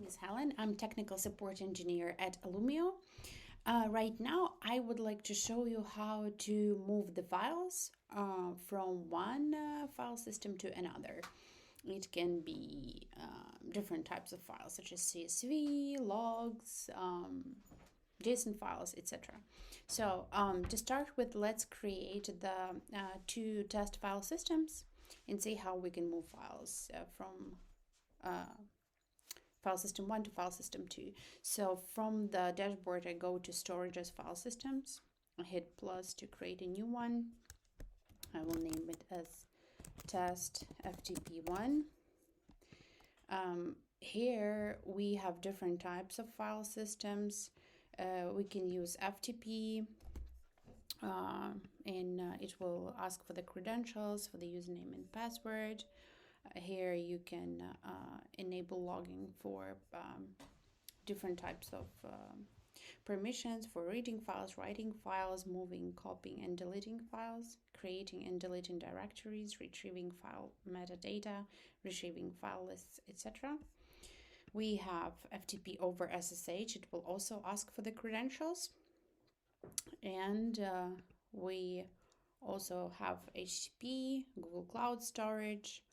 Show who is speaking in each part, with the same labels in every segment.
Speaker 1: name is Helen. I'm technical support engineer at Alumio. Right now, I would like to show you how to move the files from one file system to another. It can be different types of files such as CSV, logs, JSON files, etc. So to start with, let's create the two test file systems and see how we can move files from file system 1 to file system 2. So from the dashboard, I go to storage as file systems. I hit plus to create a new one. I will name it as test FTP1. Here we have different types of file systems. We can use FTP, and it will ask for the credentials, for the username and password. Here you can enable logging for different types of permissions for reading files, writing files, moving, copying and deleting files, creating and deleting directories, retrieving file metadata, retrieving file lists, etc. We have FTP over SSH. It will also ask for the credentials. And we also have HTTP, Google Cloud Storage,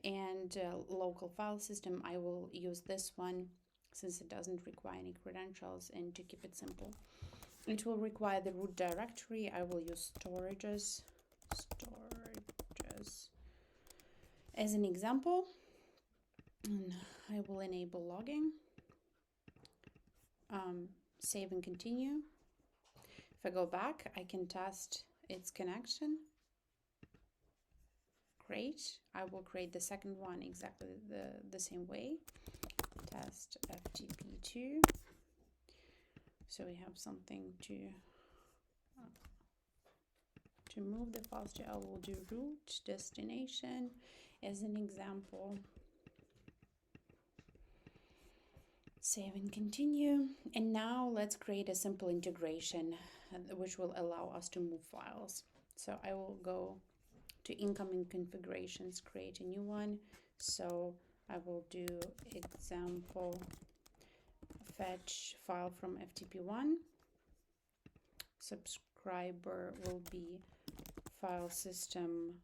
Speaker 1: and local file system. I will use this one since it doesn't require any credentials and to keep it simple. It will require the root directory. I will use storages as an example. And I will enable logging, save and continue. If I go back, I can test its connection. Great. I will create the second one exactly the same way. Test FTP2. So we have something to move the files to. I will do root destination as an example. Save and continue. And now let's create a simple integration which will allow us to move files. So I will go to incoming configurations, create a new one. So I will do example fetch file from FTP1. Subscriber will be file system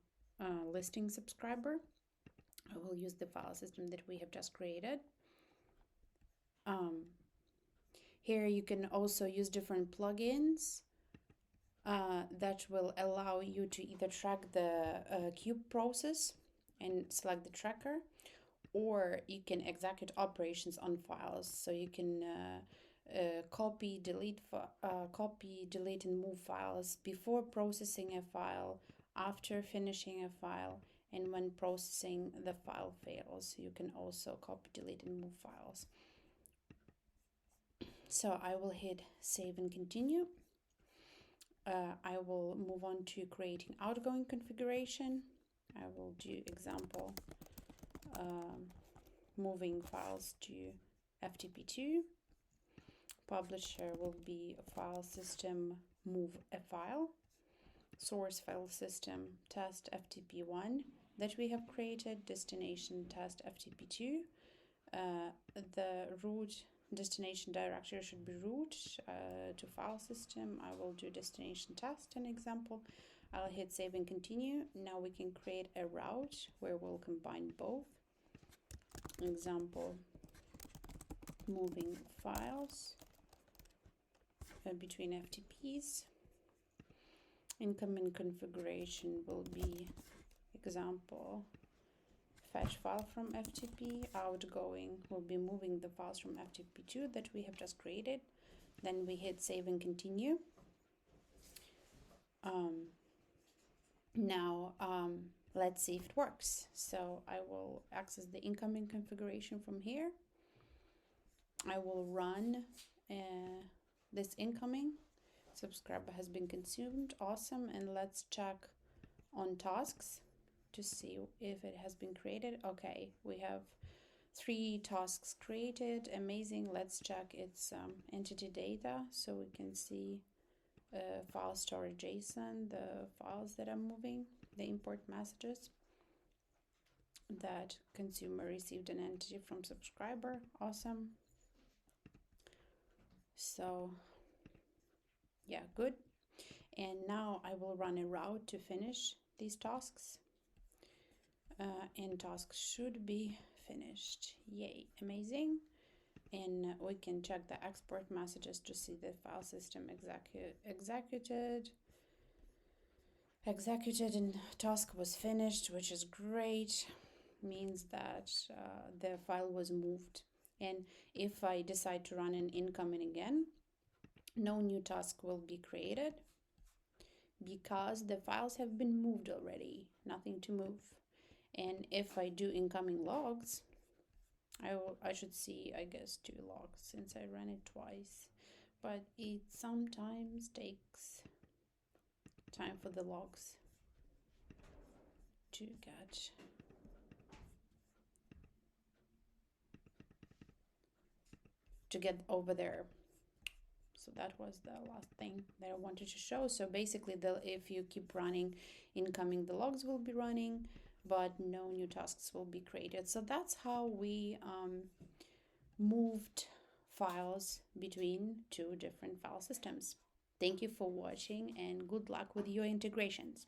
Speaker 1: listing subscriber. I will use the file system that we have just created. Here you can also use different plugins that will allow you to either track the queue process and select the tracker, or you can execute operations on files. So you can copy, delete, and move files before processing a file, after finishing a file, and when processing the file fails. You can also copy, delete, and move files. So I will hit save and continue. I will move on to creating outgoing configuration. I will do example moving files to FTP2. Publisher will be a file system move a file. Source file system test FTP1 that we have created. Destination test FTP2. The root destination directory should be root to file system. I will do destination test an example. I'll hit save and continue. Now we can create a route where we'll combine both. Example moving files between FTPs. Incoming configuration will be example fetch file from FTP. Outgoing will be moving the files from FTP2 that we have just created. Then we hit save and continue. Now let's see if it works. So I will access the incoming configuration from here. I will run this incoming. Subscriber has been consumed. Awesome. And let's check on tasks to see if it has been created. Okay, we have 3 tasks created. Amazing. Let's check its entity data so we can see file storage JSON, the files that I'm moving, the import messages. that consumer received an entity from subscriber. Awesome. So yeah, good. And now I will run a route to finish these tasks. And tasks should be finished. Yay, amazing. And we can check the export messages to see the file system executed and task was finished, which is great. Means that the file was moved. And if I decide to run an incoming again, no new task will be created because the files have been moved already, nothing to move. And if I do incoming logs, I should see, I guess, 2 logs since I ran it twice, but it sometimes takes time for the logs to get over there. So that was the last thing that I wanted to show. So basically, if you keep running incoming, the logs will be running, but no new tasks will be created. So that's how we moved files between 2 different file systems. Thank you for watching and good luck with your integrations.